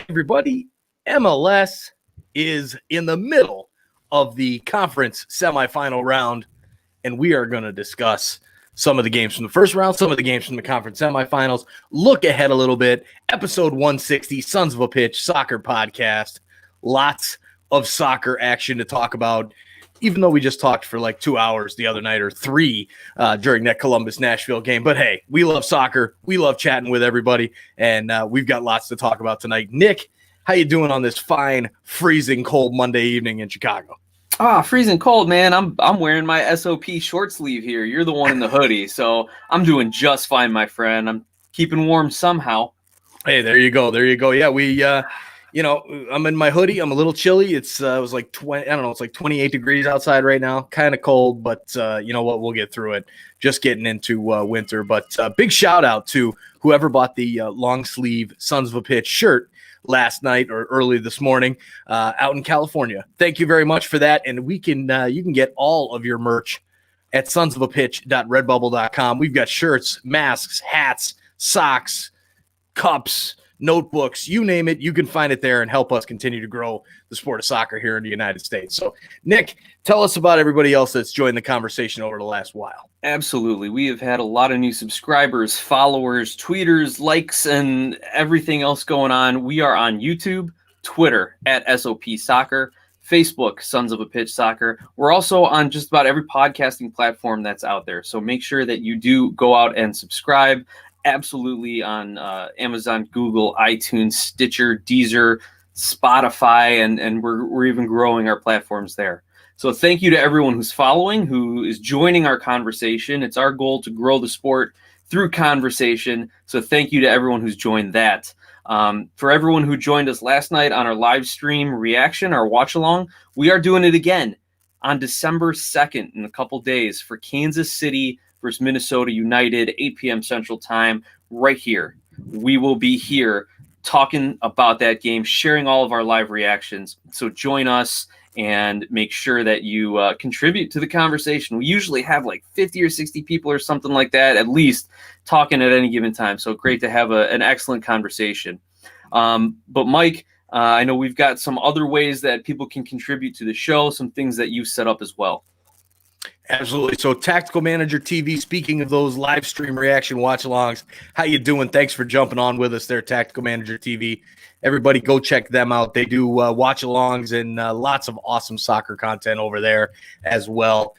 Everybody, MLS is in the middle of the conference semifinal round, and we are going to discuss some of the games from the first round, some of the games from the conference semifinals, look ahead a little bit. Episode 160, Sons of a Pitch Soccer Podcast. Lots of soccer action to talk about, even though we just talked for like 2 hours the other night or 3 during that Columbus-Nashville game. But hey, we love soccer. We love chatting with everybody, and we've got lots to talk about tonight. Nick, how you doing on this fine, freezing cold Monday evening in Chicago? Freezing cold, man. I'm wearing my SOP short sleeve here. You're the one in the hoodie, so I'm doing just fine, my friend. I'm keeping warm somehow. Hey, there you go. There you go. Yeah, we I'm in my hoodie. I'm a little chilly. It was like 20, I don't know, it's like 28 degrees outside right now. Kind of cold, but you know what? We'll get through it. Just getting into winter. But big shout out to whoever bought the long sleeve Sons of a Pitch shirt last night or early this morning out in California. Thank you very much for that. And you can get all of your merch at sonsofapitch.redbubble.com. We've got shirts, masks, hats, socks, cups, notebooks, you name it, you can find it there and help us continue to grow the sport of soccer here in the United States. So, Nick, tell us about everybody else that's joined the conversation over the last while. Absolutely. We have had a lot of new subscribers, followers, tweeters, likes, and everything else going on. We are on YouTube, Twitter at SOPSoccer, Facebook, Sons of a Pitch Soccer. We're also on just about every podcasting platform that's out there. So make sure that you do go out and subscribe. Absolutely on Amazon, Google, iTunes, Stitcher, Deezer, Spotify, and we're even growing our platforms there. So thank you to everyone who's following, who is joining our conversation. It's our goal to grow the sport through conversation. So thank you to everyone who's joined that. For everyone who joined us last night on our live stream reaction, our watch along, we are doing it again on December 2nd in a couple days for Kansas City versus Minnesota United, 8 p.m. Central Time, right here. We will be here talking about that game, sharing all of our live reactions. So join us and make sure that you contribute to the conversation. We usually have like 50 or 60 people or something like that, at least, talking at any given time. So great to have an excellent conversation. But Mike, I know we've got some other ways that people can contribute to the show, some things that you've set up as well. Absolutely. So Tactical Manager TV, speaking of those live stream reaction watch-alongs, how you doing? Thanks for jumping on with us there, Tactical Manager TV. Everybody go check them out. They do watch-alongs and lots of awesome soccer content over there as well.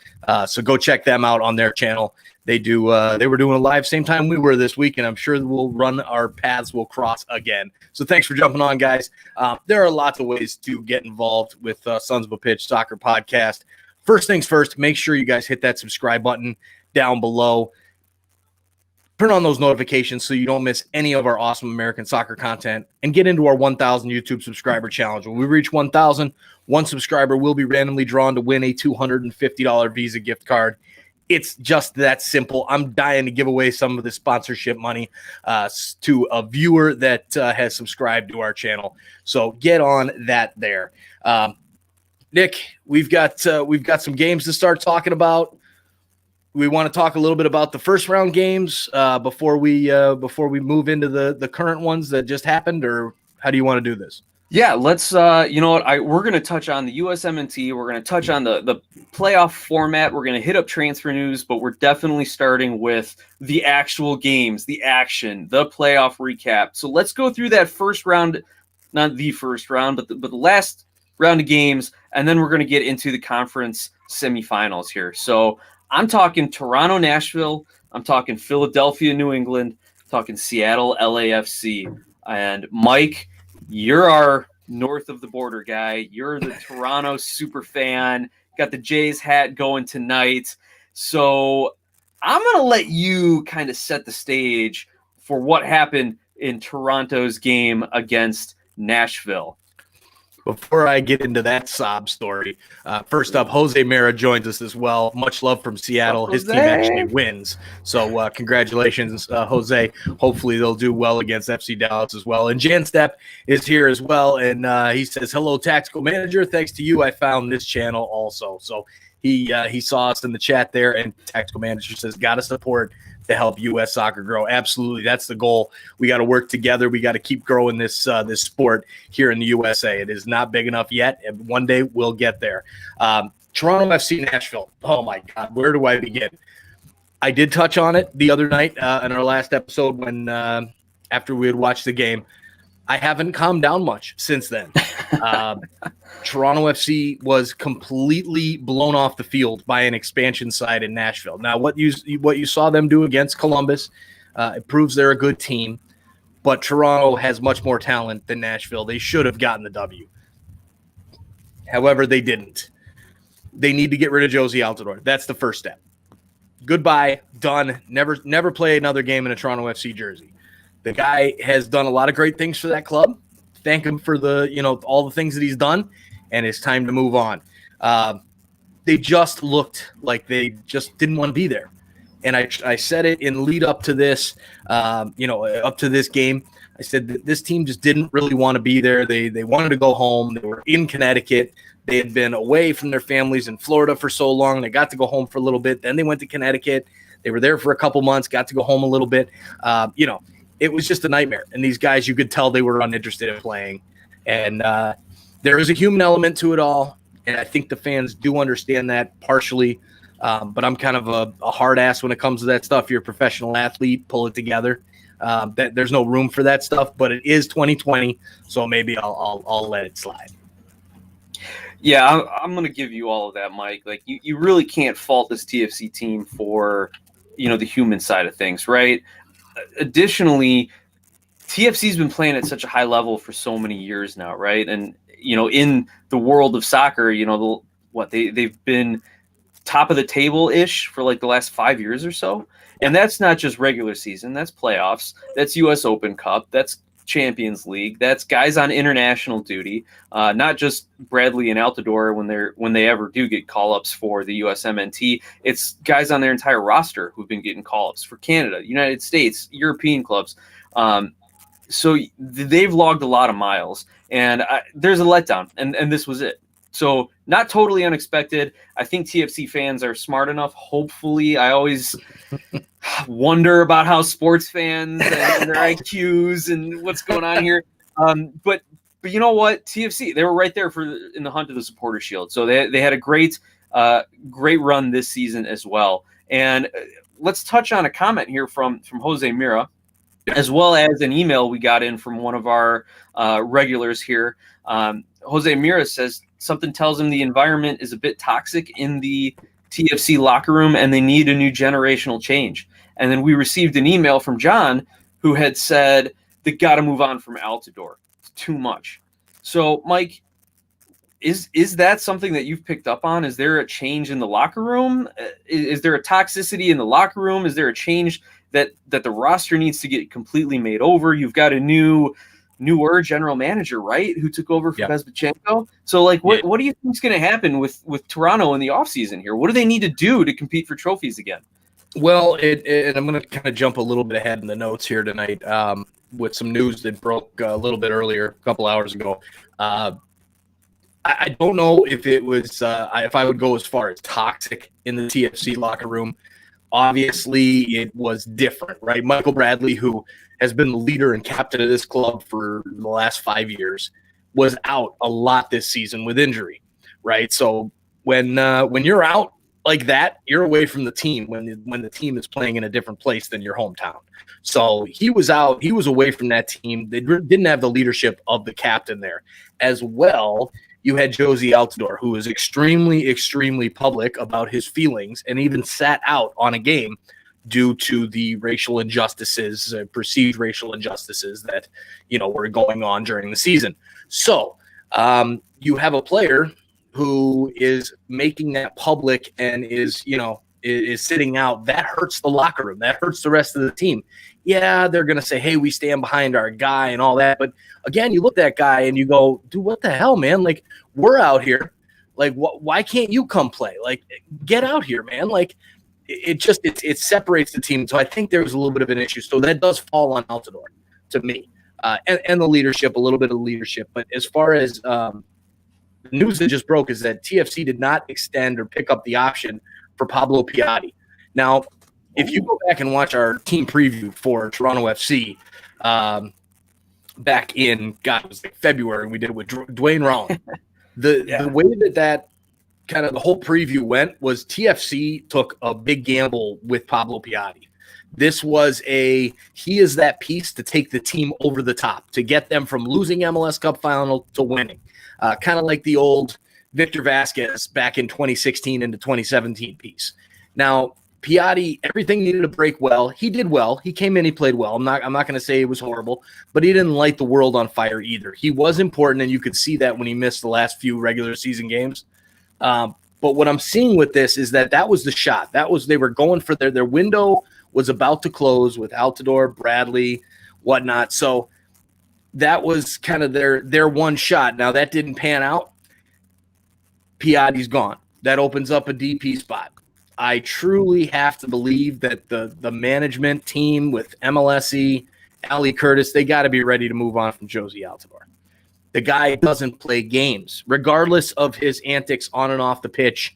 So go check them out on their channel. They were doing a live same time we were this week, and I'm sure our paths will cross again. So thanks for jumping on, guys. There are lots of ways to get involved with Sons of a Pitch Soccer Podcast. First things first, make sure you guys hit that subscribe button down below. Turn on those notifications so you don't miss any of our awesome American soccer content, and get into our 1,000 YouTube subscriber challenge. When we reach 1,000, one subscriber will be randomly drawn to win a $250 Visa gift card. It's just that simple. I'm dying to give away some of the sponsorship money to a viewer that has subscribed to our channel. So get on that there. Nick, we've got some games to start talking about. We want to talk a little bit about the first round games before we move into the current ones that just happened, or how do you want to do this? Yeah, let's you know what, we're going to touch on the USMNT, we're going to touch on the playoff format, we're going to hit up transfer news, but we're definitely starting with the actual games, the action, the playoff recap. So let's go through that first round, not the first round, but the last round of games, and then we're going to get into the conference semifinals here. So I'm talking Toronto, Nashville, I'm talking Philadelphia, New England, I'm talking Seattle, LAFC. And Mike, you're our north of the border guy. You're the Toronto super fan. Got the Jays hat going tonight. So I'm going to let you kind of set the stage for what happened in Toronto's game against Nashville. Before I get into that sob story, first up, Jose Mera joins us as well. Much love from Seattle. His team actually wins. So congratulations, Jose. Hopefully they'll do well against FC Dallas as well. And Jan Stepp is here as well. And he says, hello, Tactical Manager. Thanks to you, I found this channel also. So he saw us in the chat there, and Tactical Manager says, got to support to help U.S. soccer grow. Absolutely. That's the goal. We got to work together. We got to keep growing this sport here in the USA. It is not big enough yet, and one day we'll get there. Toronto FC Nashville. Oh, my God. Where do I begin? I did touch on it the other night in our last episode when after we had watched the game. I haven't calmed down much since then. Toronto FC was completely blown off the field by an expansion side in Nashville. Now, what you saw them do against Columbus, it proves they're a good team, but Toronto has much more talent than Nashville. They should have gotten the W. However, they didn't. They need to get rid of Josie Altidore. That's the first step. Goodbye, done. Never play another game in a Toronto FC jersey. The guy has done a lot of great things for that club. Thank him for all the things that he's done, and it's time to move on. They just looked like they just didn't want to be there. And I said it in lead up to this, up to this game. I said that this team just didn't really want to be there. They wanted to go home. They were in Connecticut. They had been away from their families in Florida for so long. They got to go home for a little bit. Then they went to Connecticut. They were there for a couple months, got to go home a little bit. It was just a nightmare. And these guys, you could tell they were uninterested in playing. And there is a human element to it all. And I think the fans do understand that partially. But I'm kind of a hard ass when it comes to that stuff. You're a professional athlete, pull it together. There's no room for that stuff, but it is 2020. So maybe I'll let it slide. Yeah, I'm going to give you all of that, Mike. Like you really can't fault this TFC team for, the human side of things, right? Additionally, TFC's been playing at such a high level for so many years now, right? And in the world of soccer, they've been top of the table ish for like the last 5 years or so, and that's not just regular season. That's playoffs. That's U.S. Open Cup. That's Champions League. That's guys on international duty. Not just Bradley and Altidore when they ever do get call ups for the USMNT. It's guys on their entire roster who've been getting call ups for Canada, United States, European clubs. So they've logged a lot of miles, and there's a letdown, and this was it. So not totally unexpected. I think TFC fans are smart enough. Hopefully, I always wonder about how sports fans and their IQs and what's going on here. But you know what? TFC, they were right there in the hunt of the Supporter Shield. So they had a great run this season as well. And let's touch on a comment here from Jose Mera, as well as an email we got in from one of our regulars here. Jose Mera says something tells him the environment is a bit toxic in the TFC locker room and they need a new generational change. And then we received an email from John who had said they got to move on from Altidore. It's too much. So, Mike, is that something that you've picked up on? Is there a change in the locker room? Is there a toxicity in the locker room? Is there a change that the roster needs to get completely made over? You've got a newer general manager, right, who took over for Bezbachenko. So, what do you think is going to happen with Toronto in the offseason here? What do they need to do to compete for trophies again? Well, and I'm going to kind of jump a little bit ahead in the notes here tonight with some news that broke a little bit earlier, a couple hours ago. I don't know if it was if I would go as far as toxic in the TFC locker room. Obviously, it was different, right? Michael Bradley, who has been the leader and captain of this club for the last 5 years, was out a lot this season with injury, right? So when you're out like that, you're away from the team when the team is playing in a different place than your hometown. So he was out. He was away from that team. They didn't have the leadership of the captain there. As well, you had Josie Altidore, who was extremely, extremely public about his feelings and even sat out on a game due to the racial injustices, perceived racial injustices that, were going on during the season. So you have a player who is making that public and is sitting out. That hurts the locker room. That hurts the rest of the team. Yeah, they're going to say, hey, we stand behind our guy and all that. But again, you look at that guy and you go, dude, what the hell, man? Like, we're out here. Like, why can't you come play? Like, get out here, man. Like, it separates the team. So I think there was a little bit of an issue. So that does fall on Altidore to me, and the leadership, a little bit of leadership. But as far as the news that just broke is that TFC did not extend or pick up the option for Pablo Piatti. Now, if you go back and watch our team preview for Toronto FC back in, it was like February, and we did it with Dwayne Rowan. The way that kind of the whole preview went was TFC took a big gamble with Pablo Piatti. This was he is that piece to take the team over the top, to get them from losing MLS Cup final to winning. Kind of like the old Victor Vasquez back in 2016 into 2017 piece. Now, Piatti, everything needed to break well. He did well. He came in, he played well. I'm not going to say it was horrible, but he didn't light the world on fire either. He was important, and you could see that when he missed the last few regular season games. But what I'm seeing with this is that was the shot. They were going for their window was about to close with Altidore, Bradley, whatnot. So that was kind of their one shot. Now that didn't pan out. Piatti's gone. That opens up a DP spot. I truly have to believe that the management team with MLSE, Ali Curtis, they got to be ready to move on from Josie Altidore. The guy doesn't play games. Regardless of his antics on and off the pitch,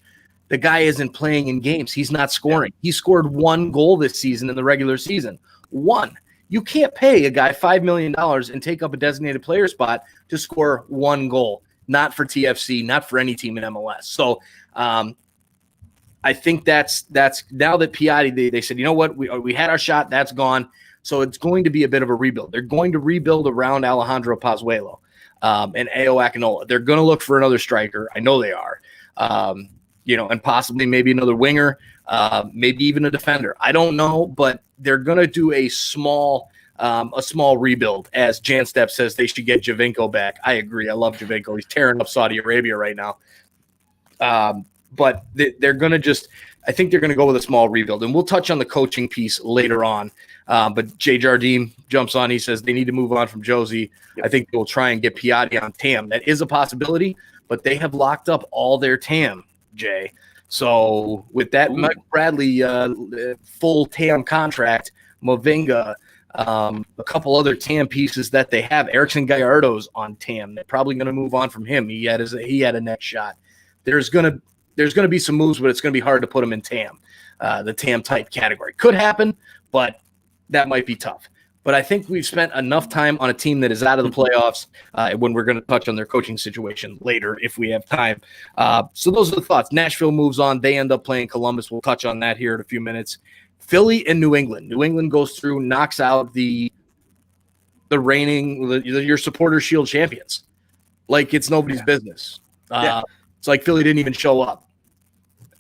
the guy isn't playing in games. He's not scoring. He scored 1 goal this season in the regular season. 1. You can't pay a guy $5 million and take up a designated player spot to score 1 goal. Not for TFC, not for any team in MLS. So I think that's now that Piatti, they said, you know what, we had our shot, that's gone. So it's going to be a bit of a rebuild. They're going to rebuild around Alejandro Pozuelo and Ayo Akinola. They're going to look for another striker. I know they are. And possibly maybe another winger, maybe even a defender. I don't know, but they're going to do a small rebuild. As Jan Stepp says, they should get Javinko back. I agree. I love Javinko. He's tearing up Saudi Arabia right now. But they're going to I think they're going to go with a small rebuild. And we'll touch on the coaching piece later on. But Jay Jardim jumps on. He says they need to move on from Josie. Yep. I think they'll try and get Piatti on TAM. That is a possibility, but they have locked up all their TAM, Jay. So with that Mike Bradley full TAM contract, Movinga, a couple other TAM pieces that they have, Erickson Gallardo's on TAM. They're probably going to move on from him. He had a next shot. There's going to be some moves, but it's going to be hard to put him in TAM, the TAM type category. Could happen, but that might be tough. But I think we've spent enough time on a team that is out of the playoffs when we're going to touch on their coaching situation later if we have time. So those are the thoughts. Nashville moves on. They end up playing Columbus. We'll touch on that here in a few minutes. Philly and New England. New England goes through, knocks out the reigning, your supporter shield champions. Like it's nobody's business. It's like Philly didn't even show up.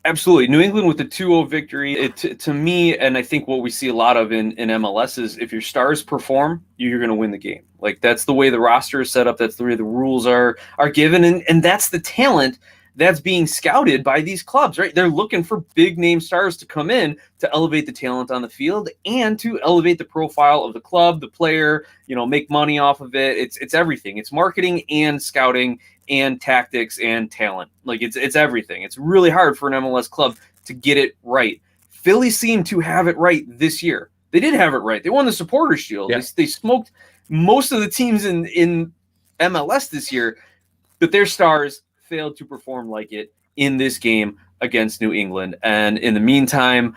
Absolutely. New England with the 2-0 victory. To me, and I think what we see a lot of in MLS is if your stars perform, you're going to win the game. Like that's the way the roster is set up. That's the way the rules are given. And that's the talent that's being scouted by these clubs, right? They're looking for big name stars to come in to elevate the talent on the field and to elevate the profile of the club, the player, make money off of it. It's everything. It's marketing and scouting and tactics and talent. Like it's everything. It's really hard for an MLS club to get it right. Philly seemed to have it right this year. They did have it right. They won the Supporters Shield. Yeah. They smoked most of the teams in MLS this year, but their stars failed to perform like it in this game against New England. And in the meantime,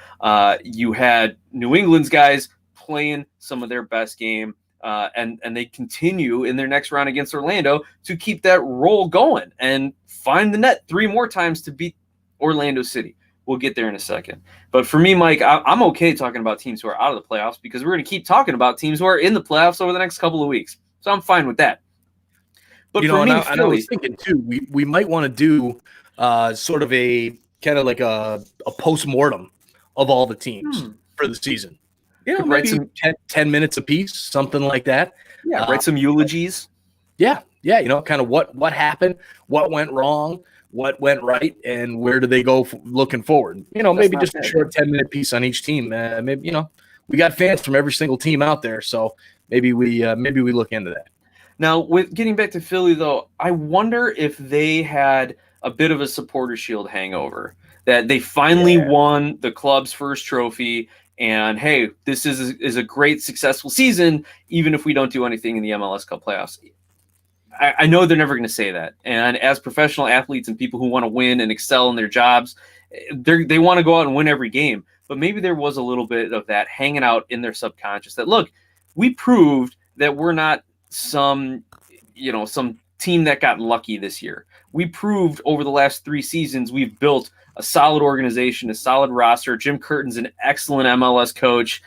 you had New England's guys playing some of their best game. and they continue in their next round against Orlando to keep that roll going and find the net 3 more times to beat Orlando City. We'll get there in a second. But for me, Mike, I'm okay talking about teams who are out of the playoffs because we're going to keep talking about teams who are in the playoffs over the next couple of weeks. So I'm fine with that. But for me, and I was thinking too, we might want to do sort of a kind of like a post-mortem of all the teams for the season. Maybe 10 minutes a piece, something like that. Yeah, write some eulogies. Yeah, kind of what happened, what went wrong, what went right, and where do they go looking forward. Maybe just a short 10-minute piece on each team. Maybe we got fans from every single team out there, so maybe we look into that. Now, with getting back to Philly, though, I wonder if they had a bit of a supporter shield hangover, that they finally won the club's first trophy. And, hey, this is a great, successful season, even if we don't do anything in the MLS Cup playoffs. I know they're never going to say that. And as professional athletes and people who want to win and excel in their jobs, they want to go out and win every game. But maybe there was a little bit of that hanging out in their subconscious that, look, we proved that we're not some team that got lucky this year. We proved over the last 3 seasons we've built a solid organization, a solid roster. Jim Curtin's an excellent MLS coach.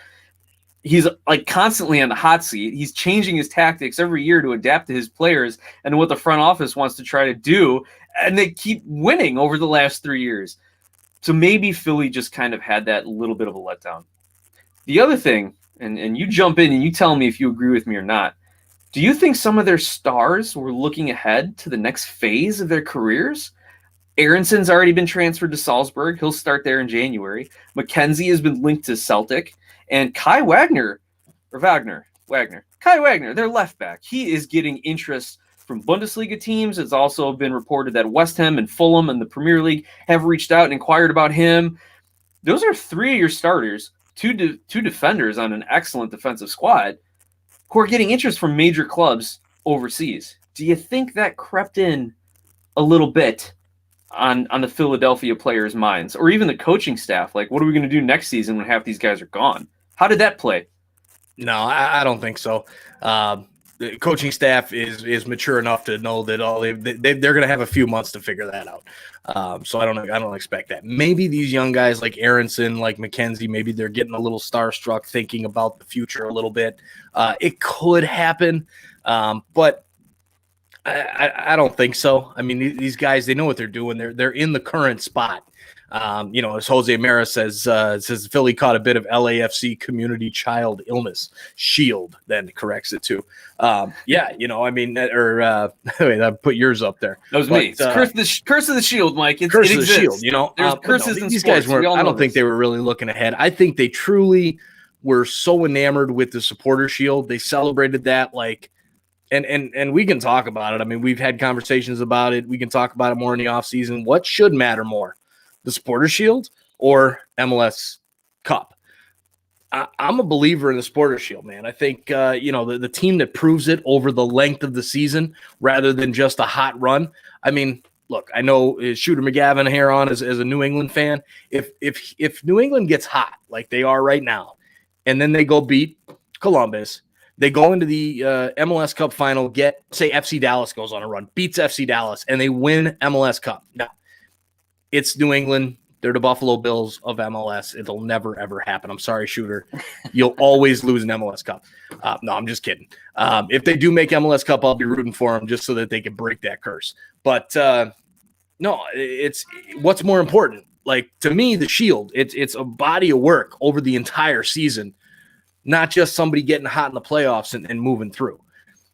He's like constantly on the hot seat. He's changing his tactics every year to adapt to his players and what the front office wants to try to do. And they keep winning over the last 3 years. So maybe Philly just kind of had that little bit of a letdown. The other thing, and you jump in and you tell me if you agree with me or not, do you think some of their stars were looking ahead to the next phase of their careers? Aronson's already been transferred to Salzburg. He'll start there in January. McKenzie has been linked to Celtic. And Kai Wagner, their left back, he is getting interest from Bundesliga teams. It's also been reported that West Ham and Fulham and the Premier League have reached out and inquired about him. Those are 3 of your starters, two defenders on an excellent defensive squad, who are getting interest from major clubs overseas. Do you think that crept in a little bit on the Philadelphia players' minds, or even the coaching staff? Like, what are we going to do next season when half these guys are gone? How did that play? No, I don't think so. The coaching staff is mature enough to know that they're going to have a few months to figure that out. So I don't expect that. Maybe these young guys like Aronson, like McKenzie, maybe they're getting a little starstruck, thinking about the future a little bit. It could happen, but I don't think so. I mean, these guys, they know what they're doing. They're in the current spot. As Jose Mera says Philly caught a bit of LAFC community child illness shield, then corrects it too. Wait, I put yours up there. That was me. It's curse of the shield, Mike. Curse of the shield. There's curses in these sports. Guys weren't. I don't think they were really looking ahead. I think they truly were so enamored with the supporter shield. They celebrated that like. And we can talk about it. I mean, we've had conversations about it. We can talk about it more in the offseason. What should matter more, the Supporter Shield or MLS Cup? I'm a believer in the Supporter Shield, man. I think, the team that proves it over the length of the season rather than just a hot run. I mean, look, I know Shooter McGavin here on as a New England fan. If New England gets hot like they are right now, and then they go beat Columbus, they go into the MLS Cup final, say FC Dallas goes on a run, beats FC Dallas, and they win MLS Cup. Now, it's New England. They're the Buffalo Bills of MLS. It'll never, ever happen. I'm sorry, Shooter. You'll always lose an MLS Cup. No, I'm just kidding. If they do make MLS Cup, I'll be rooting for them just so that they can break that curse. But, no, it's what's more important. Like, to me, the Shield, it's a body of work over the entire season, not just somebody getting hot in the playoffs and moving through.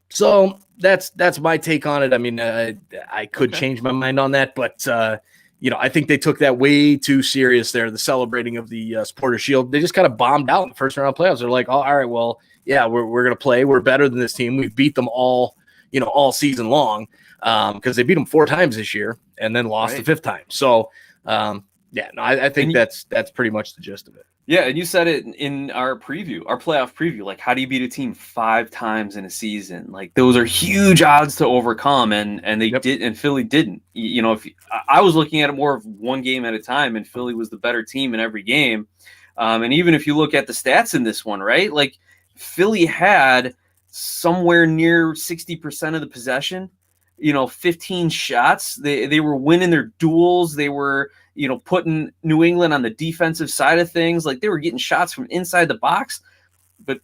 So that's my take on it. I mean, I could change my mind on that, but I think they took that way too serious there, the celebrating of the Supporter Shield. They just kind of bombed out in the first round of playoffs. They're like, oh, all right, well, yeah, we're going to play. We're better than this team. We've beat them all season long because they beat them 4 times this year and then lost the 5th time. So, I think that's pretty much the gist of it. Yeah, and you said it in our playoff preview. Like, how do you beat a team 5 times in a season? Like, those are huge odds to overcome, and they did, and Philly didn't. If I was looking at it more of one game at a time, and Philly was the better team in every game. And even if you look at the stats in this one, right? Like, Philly had somewhere near 60% of the possession, 15 shots. They were winning their duels. They were, putting New England on the defensive side of things. Like, they were getting shots from inside the box. But,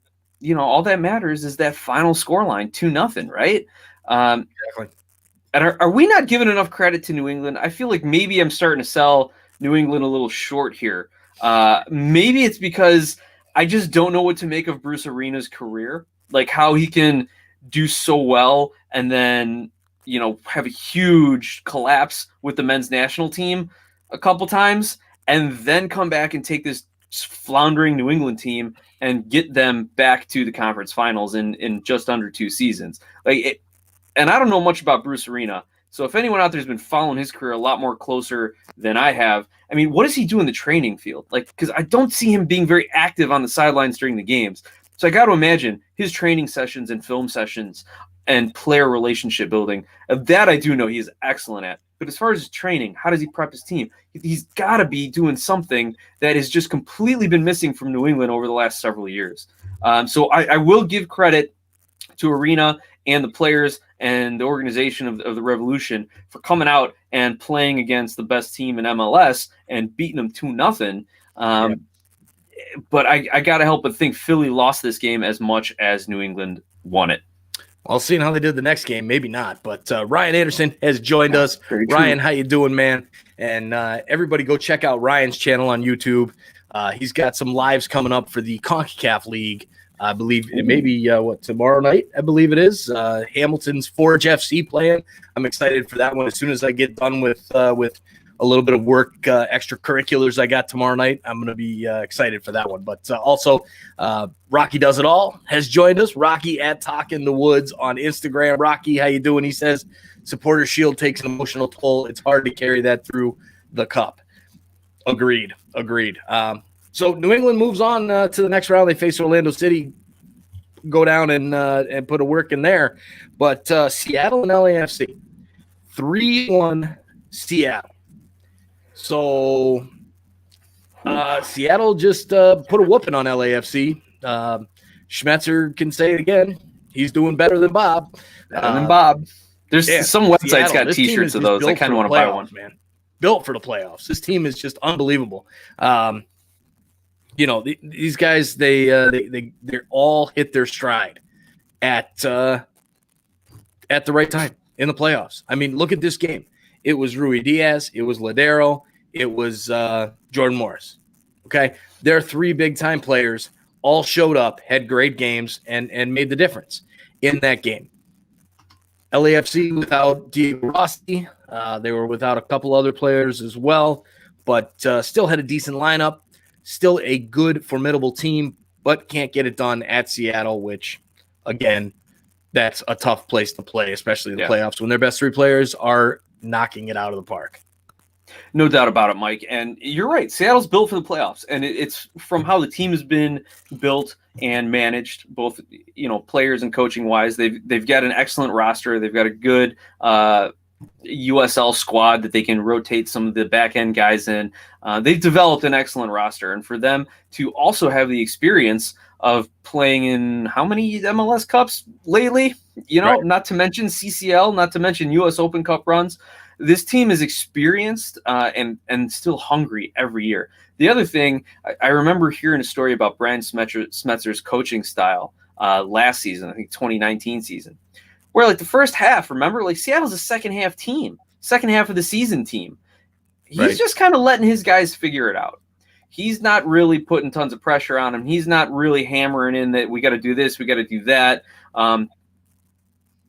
all that matters is that final scoreline, 2-0, right? Exactly. And are we not giving enough credit to New England? I feel like maybe I'm starting to sell New England a little short here. Maybe it's because I just don't know what to make of Bruce Arena's career, like how he can do so well and then, have a huge collapse with the men's national team a couple times and then come back and take this floundering New England team and get them back to the conference finals in just under 2 seasons. And I don't know much about Bruce Arena. So if anyone out there has been following his career a lot more closer than I have, I mean, what does he do in the training field? Because I don't see him being very active on the sidelines during the games. So I got to imagine his training sessions and film sessions and player relationship building, that I do know he is excellent at. But as far as his training, how does he prep his team? He's got to be doing something that has just completely been missing from New England over the last several years. So I will give credit to Arena and the players and the organization of the Revolution for coming out and playing against the best team in MLS and beating them 2-0. But I got to help but think Philly lost this game as much as New England won it. Well, seeing how they did the next game, maybe not. But Ryan Anderson has joined us. Ryan, how you doing, man? And everybody go check out Ryan's channel on YouTube. He's got some lives coming up for the CONCACAF League. I believe it may be, tomorrow night, I believe it is. Hamilton's Forge FC playing. I'm excited for that one. As soon as I get done with a little bit of work, extracurriculars I got tomorrow night, I'm going to be excited for that one. But also, Rocky Does It All has joined us. Rocky at Talk in the Woods on Instagram. Rocky, how you doing? He says, Supporter Shield takes an emotional toll. It's hard to carry that through the cup. Agreed. So New England moves on to the next round. They face Orlando City, go down and put a work in there. But Seattle and LAFC, 3-1 Seattle. So Seattle just put a whooping on LAFC. Schmetzer can say it again. He's doing better than Bob. There's some websites Seattle, got T-shirts of those. I kind of want to buy one. Man. Built for the playoffs. This team is just unbelievable. These guys, they all hit their stride at the right time in the playoffs. I mean, look at this game. It was Rui Diaz. It was Ladero. It was Jordan Morris. Okay, their 3 big-time players all showed up, had great games, and made the difference in that game. LAFC without Diego Rossi. They were without a couple other players as well, but still had a decent lineup. Still a good, formidable team, but can't get it done at Seattle, which, again, that's a tough place to play, especially in the playoffs when their best 3 players are knocking it out of the park. No doubt about it, Mike. And you're right. Seattle's built for the playoffs, and it's from how the team has been built and managed, both players and coaching wise. They've got an excellent roster. They've got a good USL squad that they can rotate some of the back end guys in. They've developed an excellent roster, and for them to also have the experience of playing in how many MLS Cups lately, right. Not to mention CCL, not to mention US Open Cup runs. This team is experienced and still hungry every year. The other thing, I remember hearing a story about Brian Smetzer's coaching style last season, I think 2019 season, where the first half, remember, Seattle's a second half of the season team. He's just kind of letting his guys figure it out. He's not really putting tons of pressure on him. He's not really hammering in that we got to do this, we got to do that.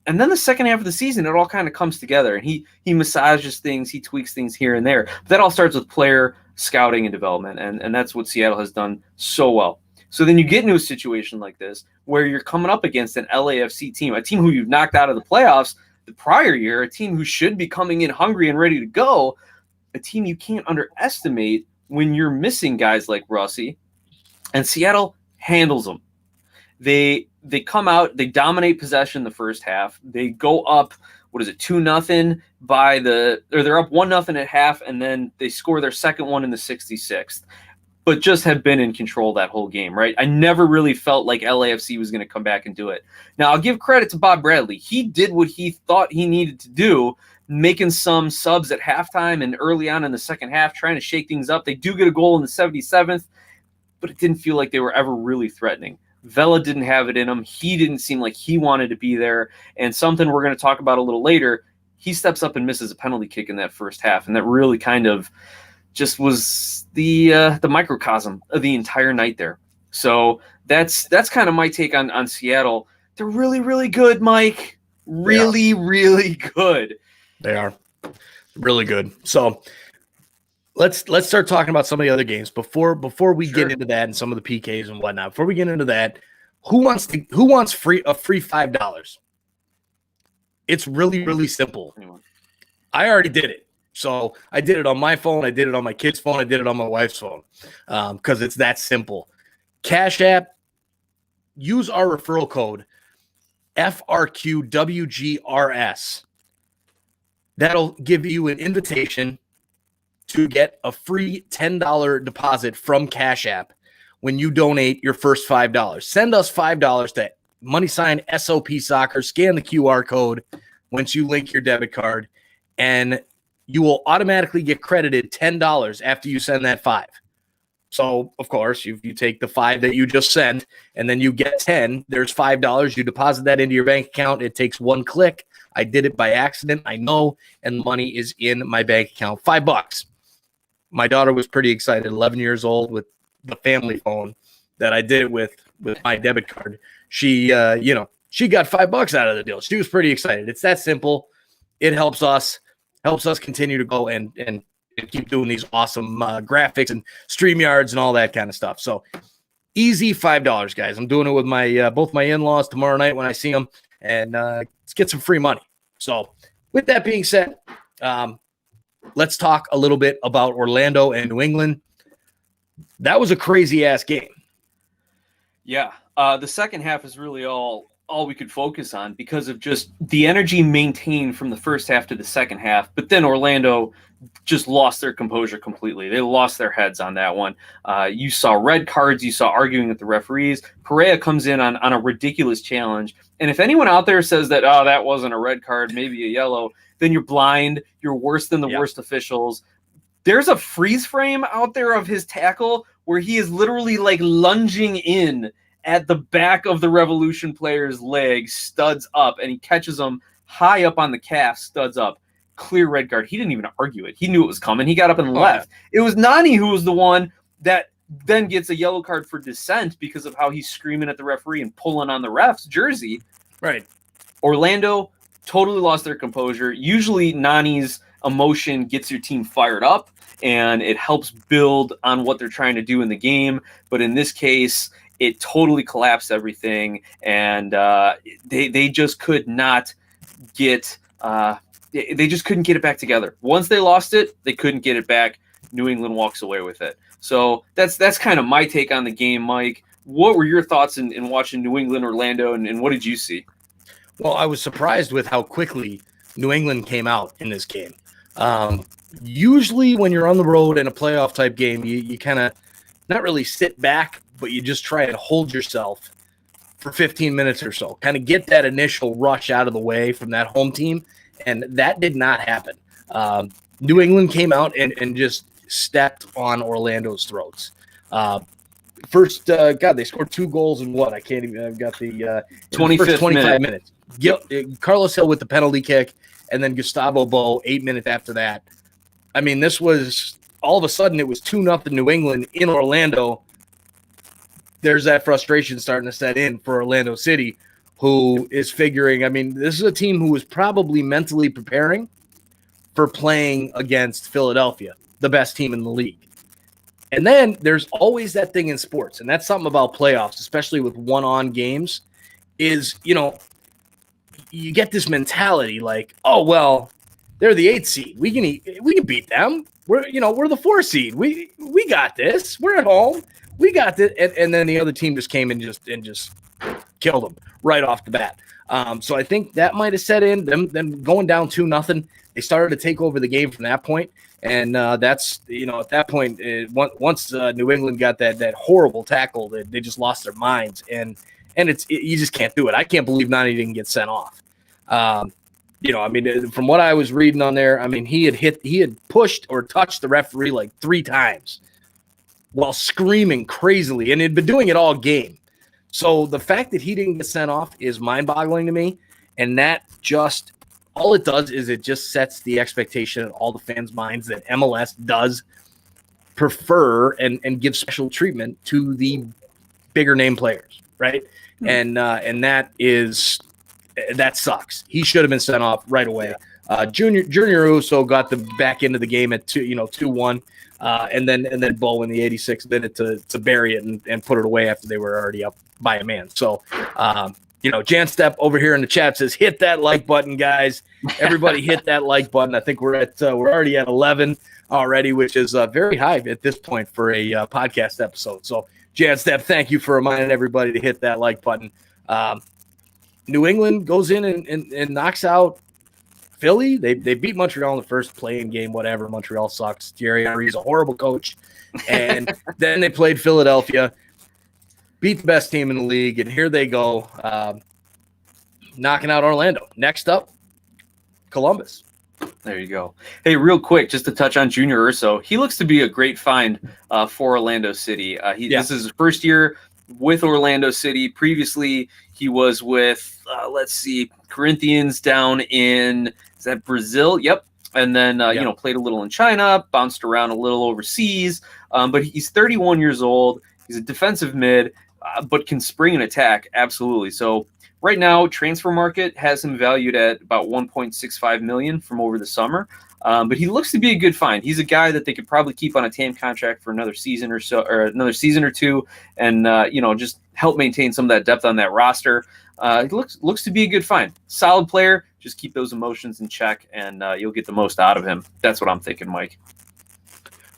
And then the second half of the season, it all kind of comes together, and he massages things, he tweaks things here and there. But that all starts with player scouting and development, and that's what Seattle has done so well. So then you get into a situation like this where you're coming up against an LAFC team, a team who you've knocked out of the playoffs the prior year, a team who should be coming in hungry and ready to go, a team you can't underestimate when you're missing guys like Rossi. And Seattle handles them. They come out, they dominate possession the first half. They go up, 2-0 they're up 1-0 at half, and then they score their second one in the 66th. but just have been in control that whole game, right? I never really felt like LAFC was going to come back and do it. Now, I'll give credit to Bob Bradley. He did what he thought he needed to do, making some subs at halftime and early on in the second half, trying to shake things up. They do get a goal in the 77th, but it didn't feel like they were ever really threatening. Vela didn't have it in him. He didn't seem like he wanted to be there. And something we're going to talk about a little later, he steps up and misses a penalty kick in that first half, and that really kind of just was the microcosm of the entire night there. So that's kind of my take on Seattle. They're really, really good, Mike. Really, really good. They are really good. So let's start talking about some of the other games before we get into that and some of the PKs and whatnot. Before we get into that, who wants a free $5? It's really, really simple. I already did it. So I did it on my phone. I did it on my kid's phone. I did it on my wife's phone because it's that simple. Cash App, use our referral code FRQWGRS. That'll give you an invitation to get a free $10 deposit from Cash App when you donate your first $5. Send us $5 to $SOPSoccer. Scan the QR code once you link your debit card, and you will automatically get credited $10 after you send that $5. So, of course, you take the $5 that you just sent, and then you get $10. There's $5. You deposit that into your bank account. It takes one click. I did it by accident, I know, and the money is in my bank account. $5. My daughter was pretty excited, 11 years old, with the family phone that I did it with my debit card. She, she got $5 out of the deal. She was pretty excited. It's that simple. It helps us continue to go and keep doing these awesome graphics and StreamYards and all that kind of stuff. So easy $5, guys. I'm doing it with my both my in-laws tomorrow night when I see them, and let's get some free money. So with that being said, let's talk a little bit about Orlando and New England. That was a crazy-ass game. Yeah. The second half is really all we could focus on because of just the energy maintained from the first half to the second half. But then Orlando just lost their composure completely. They lost their heads on that one. You saw red cards. You saw arguing with the referees. Perea comes in on a ridiculous challenge. And if anyone out there says that, oh, that wasn't a red card, maybe a yellow, then you're blind. You're worse than the worst officials. There's a freeze frame out there of his tackle where he is literally like lunging in at the back of the Revolution player's leg, studs up, and he catches him high up on the calf, studs up. Clear red card. He didn't even argue it. He knew it was coming. He got up and left. It was Nani who was the one that then gets a yellow card for dissent because of how he's screaming at the referee and pulling on the ref's jersey. Right. Orlando totally lost their composure. Usually Nani's emotion gets your team fired up and it helps build on what they're trying to do in the game. But in this case, it totally collapsed everything, and they just could not get they just couldn't get it back together. Once they lost it, they couldn't get it back. New England walks away with it. So that's kind of my take on the game, Mike. What were your thoughts in watching New England, Orlando, and what did you see? Well, I was surprised with how quickly New England came out in this game. Usually when you're on the road in a playoff type game, you kind of not really sit back, but you just try and hold yourself for 15 minutes or so, kind of get that initial rush out of the way from that home team, and that did not happen. New England came out and just stepped on Orlando's throats. First, they scored 2 goals in what? I can't even. I've got the 25 minutes. Carlos Hill with the penalty kick, and then Gustavo Bo 8 minutes after that. I mean, this was all of a sudden it was 2-0 New England in Orlando. There's that frustration starting to set in for Orlando City, who is figuring. I mean, this is a team who was probably mentally preparing for playing against Philadelphia, the best team in the league. And then there's always that thing in sports, and that's something about playoffs, especially with one-on games, is, you get this mentality like, oh, well, they're the 8th seed. We can beat them. We're the 4th seed. We got this. We're at home. We got this. And then the other team just came and just killed them right off the bat. So I think that might have set in. Them going down 2-0. They started to take over the game from that point. And that's, at that point, once New England got that horrible tackle, they just lost their minds. And you just can't do it. I can't believe Nani didn't get sent off. From what I was reading on there, he had pushed or touched the referee like 3 times while screaming crazily, and he'd been doing it all game. So the fact that he didn't get sent off is mind-boggling to me, and that just all it does is it just sets the expectation in all the fans' minds that MLS does prefer and give special treatment to the bigger name players, right? And that sucks. He should have been sent off right away. Junior Uso got the back into the game at 2-1, and then Bo in the 86th minute to bury it and put it away after they were already up by a man. So, Jan Stepp over here in the chat says, hit that like button, guys. Everybody hit that like button. I think we're already at 11 already, which is very high at this point for a podcast episode. So, Jan Stepp, thank you for reminding everybody to hit that like button. New England goes in and knocks out Philly. They beat Montreal in the first playing game, whatever. Montreal sucks. Thierry Henry's a horrible coach. And then they played Philadelphia, beat the best team in the league, and here they go, knocking out Orlando. Next up, Columbus. There you go. Hey, real quick, just to touch on Junior Urso, he looks to be a great find for Orlando City. This is his first year with Orlando City. Previously, he was with, Corinthians down in, is that Brazil? Yep. And then, played a little in China, bounced around a little overseas. But he's 31 years old. He's a defensive mid, but can spring an attack. Absolutely. So right now, transfer market has him valued at about $1.65 million from over the summer. But he looks to be a good find. He's a guy that they could probably keep on a TAM contract for another season or so, or another season or two, and just help maintain some of that depth on that roster. He looks to be a good find. Solid player. Just keep those emotions in check, and you'll get the most out of him. That's what I'm thinking, Mike.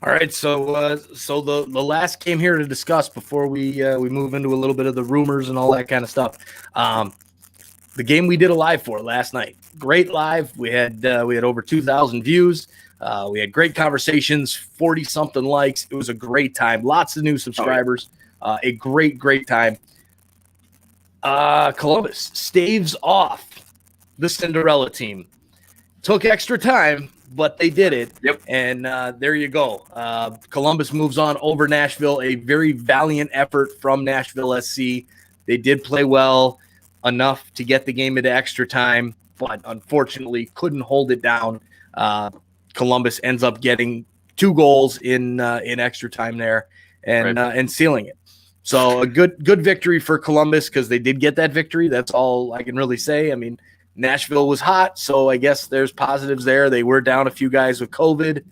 All right, so the last game here to discuss before we move into a little bit of the rumors and all that kind of stuff. The game we did a live for last night. Great live. We had over 2,000 views. We had great conversations, 40-something likes. It was a great time. Lots of new subscribers. A great time. Columbus staves off the Cinderella team. Took extra time, but they did it. Yep. And there you go. Columbus moves on over Nashville. A very valiant effort from Nashville SC. They did play well enough to get the game into extra time, but unfortunately couldn't hold it down. Columbus ends up getting 2 goals in extra time there and sealing it. So a good victory for Columbus because they did get that victory. That's all I can really say. I mean, Nashville was hot, so I guess there's positives there. They were down a few guys with COVID.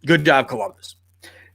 Good job, Columbus.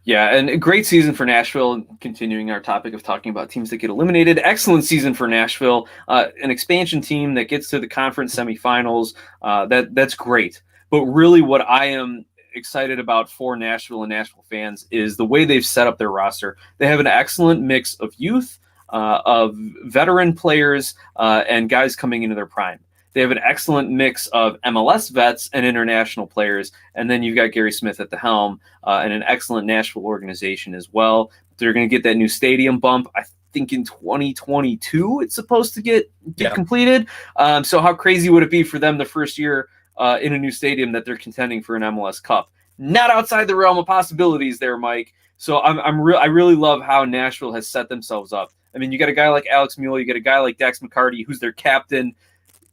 Yeah, and a great season for Nashville. Continuing our topic of talking about teams that get eliminated. Excellent season for Nashville. An expansion team that gets to the conference semifinals. That's great. But really what I am excited about for Nashville and Nashville fans is the way they've set up their roster. They have an excellent mix of youth, of veteran players, and guys coming into their prime. They have an excellent mix of MLS vets and international players, and then you've got Gary Smith at the helm and an excellent Nashville organization as well. They're going to get that new stadium bump. I think in 2022 it's supposed to get completed. So how crazy would it be for them the first year in a new stadium that they're contending for an MLS Cup? Not outside the realm of possibilities there, Mike. So I really love how Nashville has set themselves up. I mean, you got a guy like Alex Mule, you got a guy like Dax McCarty, who's their captain.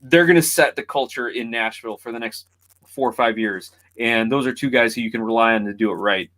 They're going to set the culture in Nashville for the next 4 or 5 years. And those are 2 guys who you can rely on to do it right.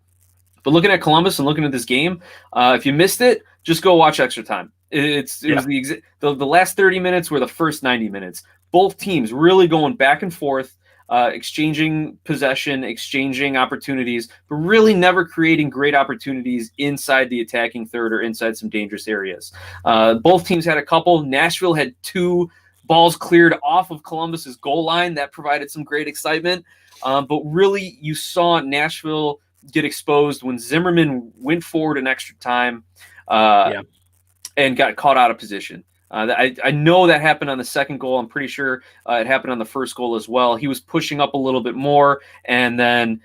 But looking at Columbus and looking at this game, if you missed it, just go watch extra time. It was the last 30 minutes were the first 90 minutes. Both teams really going back and forth, exchanging possession, exchanging opportunities, but really never creating great opportunities inside the attacking third or inside some dangerous areas. Both teams had a couple. Nashville had 2 balls cleared off of Columbus's goal line. That provided some great excitement. But really, you saw Nashville get exposed when Zimmerman went forward in extra time and got caught out of position. I know that happened on the second goal. I'm pretty sure it happened on the first goal as well. He was pushing up a little bit more and then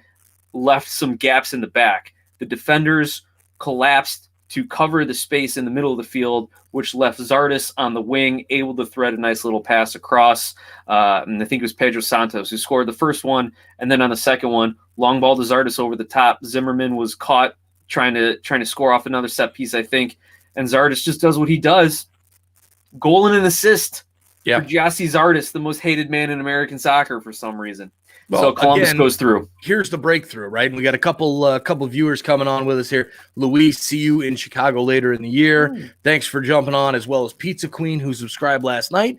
left some gaps in the back. The defenders collapsed to cover the space in the middle of the field, which left Zardes on the wing, able to thread a nice little pass across. And I think it was Pedro Santos who scored the first one. And then on the second one, long ball to Zardes over the top. Zimmerman was caught trying to score off another set piece, I think. And Zardes just does what he does. Goal and an assist for Gyasi Zardes, the most hated man in American soccer for some reason. Well, so Columbus goes through. Here's the breakthrough, right? And we got a couple viewers coming on with us here. Luis, see you in Chicago later in the year. Thanks for jumping on, as well as Pizza Queen, who subscribed last night,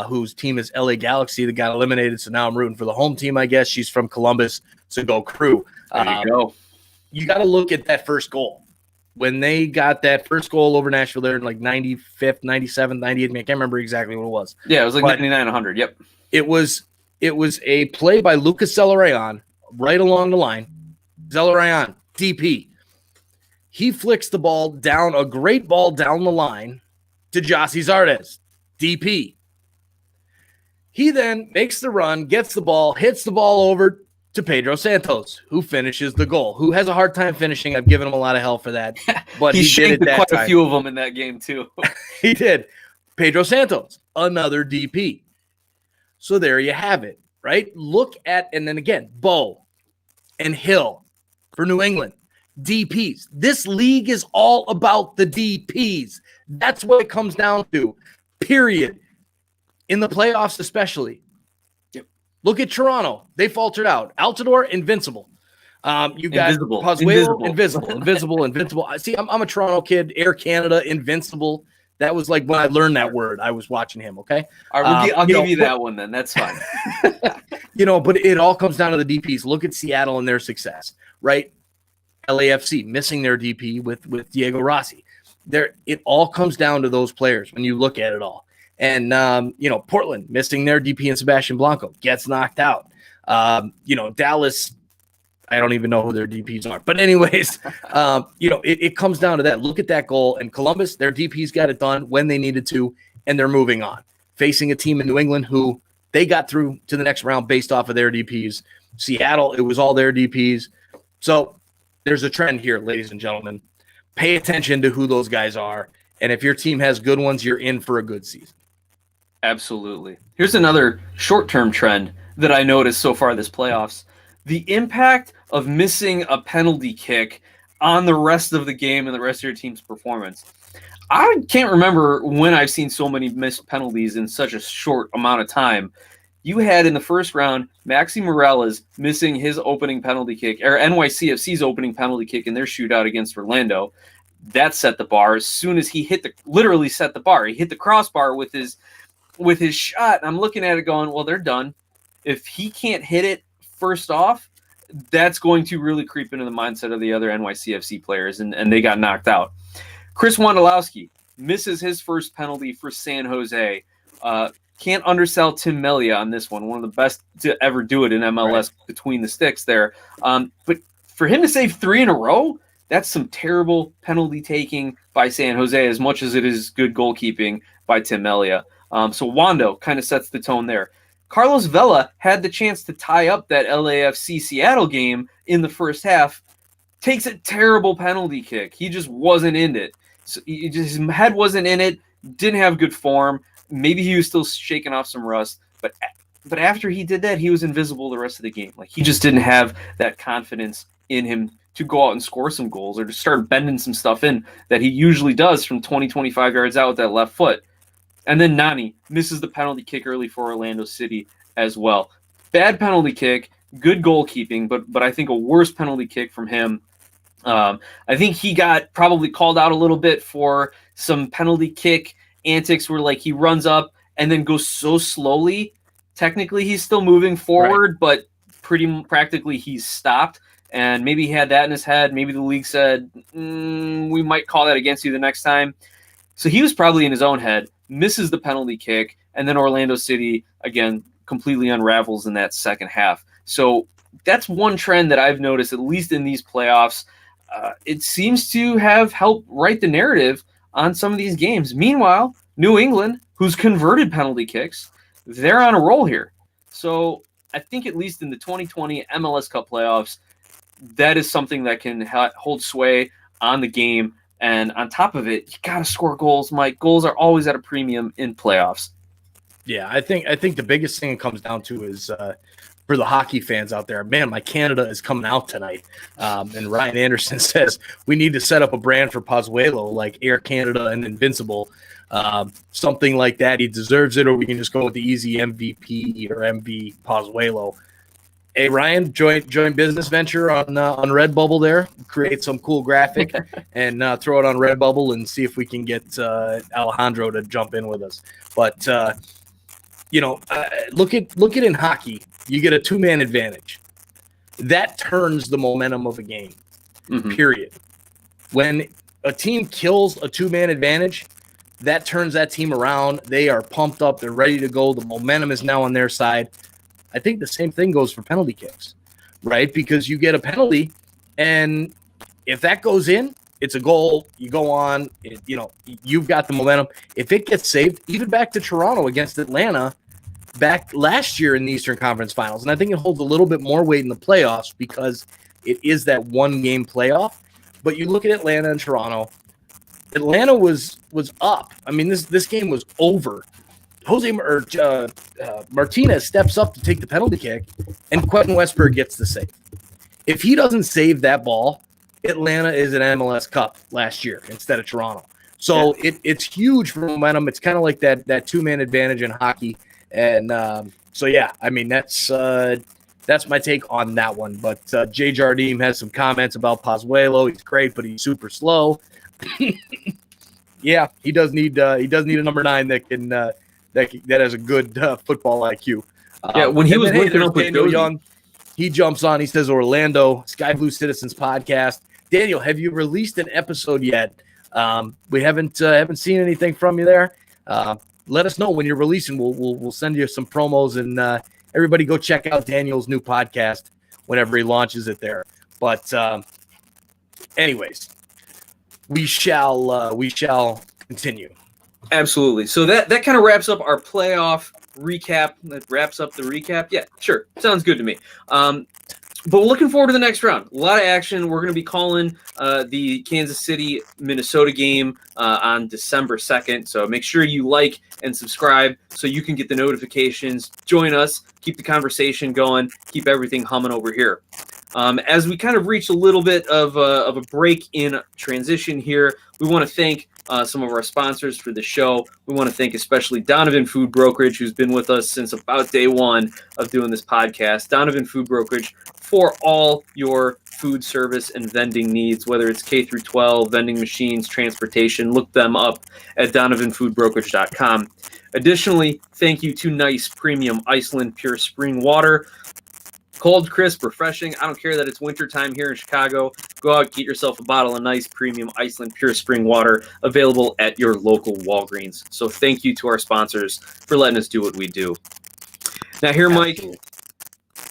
whose team is LA Galaxy that got eliminated. So now I'm rooting for the home team, I guess. She's from Columbus, so go Crew. There you go. You got to look at that first goal. When they got that first goal over Nashville there in like 95th, 97th, 98th, I can't remember exactly what it was. Yeah, it was like 99, 100. Yep. It was a play by Lucas Zelarayan right along the line. Zelarayan, DP. He flicks the ball down, a great ball down the line to Gyasi Zardes, DP. He then makes the run, gets the ball, hits the ball over to Pedro Santos, who finishes the goal, who has a hard time finishing. I've given him a lot of hell for that. But he did it that quite time. A few of them in that game, too. He did. Pedro Santos, another DP. So there you have it, right? Look at, and then again, Bo and Hill for New England, DPs. This league is all about the DPs. That's what it comes down to, period. In the playoffs especially. Yep. Look at Toronto. They faltered out. Altidore, invincible. You got Pozuelo, invincible. See, I'm a Toronto kid. Air Canada, invincible. That was like when I learned that word. I was watching him, okay? All right, I'll give you that one then. That's fine. But it all comes down to the DPs. Look at Seattle and their success, right? LAFC missing their DP with Diego Rossi. It all comes down to those players when you look at it all. And, Portland missing their DP and Sebastian Blanco gets knocked out. Dallas, I don't even know who their DPs are. But anyways, it comes down to that. Look at that goal. And Columbus, their DPs got it done when they needed to, and they're moving on. Facing a team in New England who they got through to the next round based off of their DPs. Seattle, it was all their DPs. So there's a trend here, ladies and gentlemen. Pay attention to who those guys are. And if your team has good ones, you're in for a good season. Absolutely. Here's another short-term trend that I noticed so far this playoffs. The impact of missing a penalty kick on the rest of the game and the rest of your team's performance. I can't remember when I've seen so many missed penalties in such a short amount of time. You had in the first round, Maxi Morales missing his opening penalty kick, or NYCFC's opening penalty kick in their shootout against Orlando. That set the bar. As soon as he literally set the bar. He hit the crossbar with his shot. And I'm looking at it going, well, they're done. If he can't hit it first off, that's going to really creep into the mindset of the other NYCFC players, and they got knocked out. Chris Wondolowski misses his first penalty for San Jose. Can't undersell Tim Melia on this one of the best to ever do it in MLS between the sticks there. But for him to save 3 in a row, that's some terrible penalty taking by San Jose as much as it is good goalkeeping by Tim Melia. So Wando kind of sets the tone there. Carlos Vela had the chance to tie up that LAFC Seattle game in the first half, takes a terrible penalty kick. He just wasn't in it. So his head wasn't in it, didn't have good form. Maybe he was still shaking off some rust, but after he did that, he was invisible the rest of the game. Like, he just didn't have that confidence in him to go out and score some goals or to start bending some stuff in that he usually does from 20, 25 yards out with that left foot. And then Nani misses the penalty kick early for Orlando City as well. Bad penalty kick, good goalkeeping, but I think a worse penalty kick from him. I think he got probably called out a little bit for some penalty kick antics where, like, he runs up and then goes so slowly. Technically, he's still moving forward, but pretty practically he's stopped. And maybe he had that in his head. Maybe the league said, we might call that against you the next time. So he was probably in his own head, misses the penalty kick, and then Orlando City, again, completely unravels in that second half. So that's one trend that I've noticed, at least in these playoffs. It seems to have helped write the narrative on some of these games. Meanwhile, New England, who's converted penalty kicks, they're on a roll here. So I think at least in the 2020 MLS Cup playoffs, that is something that can hold sway on the game. And on top of it, you got to score goals, Mike. Goals are always at a premium in playoffs. Yeah, I think the biggest thing it comes down to is for the hockey fans out there, man, my Canada is coming out tonight. And Ryan Anderson says we need to set up a brand for Pozuelo like Air Canada and Invincible. Something like that. He deserves it, or we can just go with the easy MVP or MV Pozuelo. Hey, Ryan, joint business venture on Redbubble there. Create some cool graphic and throw it on Redbubble and see if we can get Alejandro to jump in with us. But, look at in hockey, you get a two-man advantage. That turns the momentum of a game, period. When a team kills a two-man advantage, that turns that team around. They are pumped up. They're ready to go. The momentum is now on their side. I think the same thing goes for penalty kicks, right? Because you get a penalty, and if that goes in, it's a goal. You go on, you've got the momentum. If it gets saved, even back to Toronto against Atlanta back last year in the Eastern Conference Finals, and I think it holds a little bit more weight in the playoffs because it is that one-game playoff. But you look at Atlanta and Toronto, Atlanta was up. I mean, this game was over. Martinez steps up to take the penalty kick, and Quentin Westberg gets the save. If he doesn't save that ball, Atlanta is an MLS Cup last year instead of Toronto. So it's huge for momentum. It's kind of like that two-man advantage in hockey. And I mean, that's my take on that one. But Jay Jardim has some comments about Pozuelo. He's great, but he's super slow. Yeah, he does need a number 9 that can that has a good football IQ. When he was linking up with Daniel Young, he jumps on. He says Orlando Sky Blue Citizens podcast. Daniel, have you released an episode yet? We haven't seen anything from you there. Let us know when you're releasing. We'll send you some promos, and everybody go check out Daniel's new podcast whenever he launches it there. But anyways, we shall continue. Absolutely. So that kind of wraps up our playoff recap. That wraps up the recap. Yeah, sure. Sounds good to me. But we're looking forward to the next round. A lot of action. We're going to be calling the Kansas City-Minnesota game on December 2nd. So make sure you like and subscribe so you can get the notifications. Join us. Keep the conversation going. Keep everything humming over here. As we kind of reach a little bit of a break in transition here, we want to thank some of our sponsors for the show. We want to thank especially Donovan Food Brokerage, who's been with us since about day one of doing this podcast. Donovan Food Brokerage for all your food service and vending needs, whether it's K through 12, vending machines, transportation. Look them up at donovanfoodbrokerage.com. Additionally, thank you to Nice Premium Iceland Pure Spring Water. Cold, crisp, refreshing. I don't care that it's wintertime here in Chicago. Go out, get yourself a bottle of nice premium Iceland Pure Spring Water available at your local Walgreens. So thank you to our sponsors for letting us do what we do. Now here, Mike,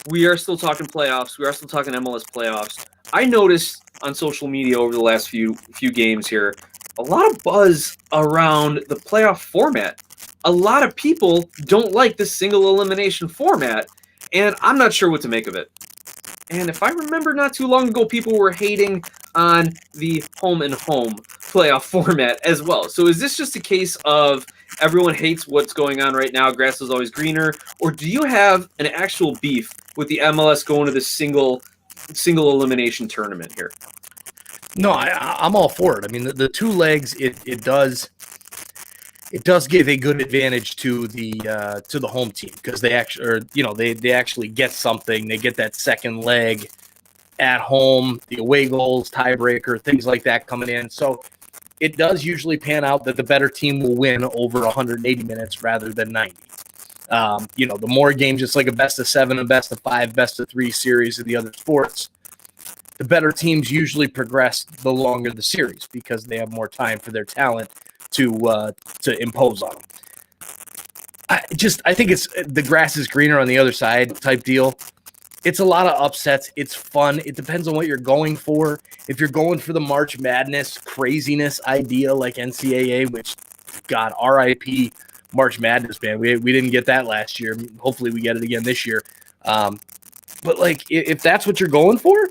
we are still talking playoffs. We are still talking MLS playoffs. I noticed on social media over the last few games here, a lot of buzz around the playoff format. A lot of people don't like this single elimination format. And I'm not sure what to make of it. And if I remember not too long ago, people were hating on the home and home playoff format as well. So is this just a case of everyone hates what's going on right now, grass is always greener? Or do you have an actual beef with the MLS going to this single elimination tournament here? No, I'm all for it. I mean, the two legs, it does give a good advantage to the home team because they actually get something. They get that second leg at home, the away goals, tiebreaker, things like that coming in. So it does usually pan out that the better team will win over 180 minutes rather than 90. The more games, it's like a best of 7, a best of 5, best of 3 series of the other sports. The better teams usually progress the longer the series because they have more time for their talent to impose on them. I think it's the grass is greener on the other side type deal. It's a lot of upsets. It's fun. It depends on what you're going for. If you're going for the March Madness craziness idea like NCAA, which God, RIP March Madness, man. We didn't get that last year. Hopefully we get it again this year. But like, if that's what you're going for,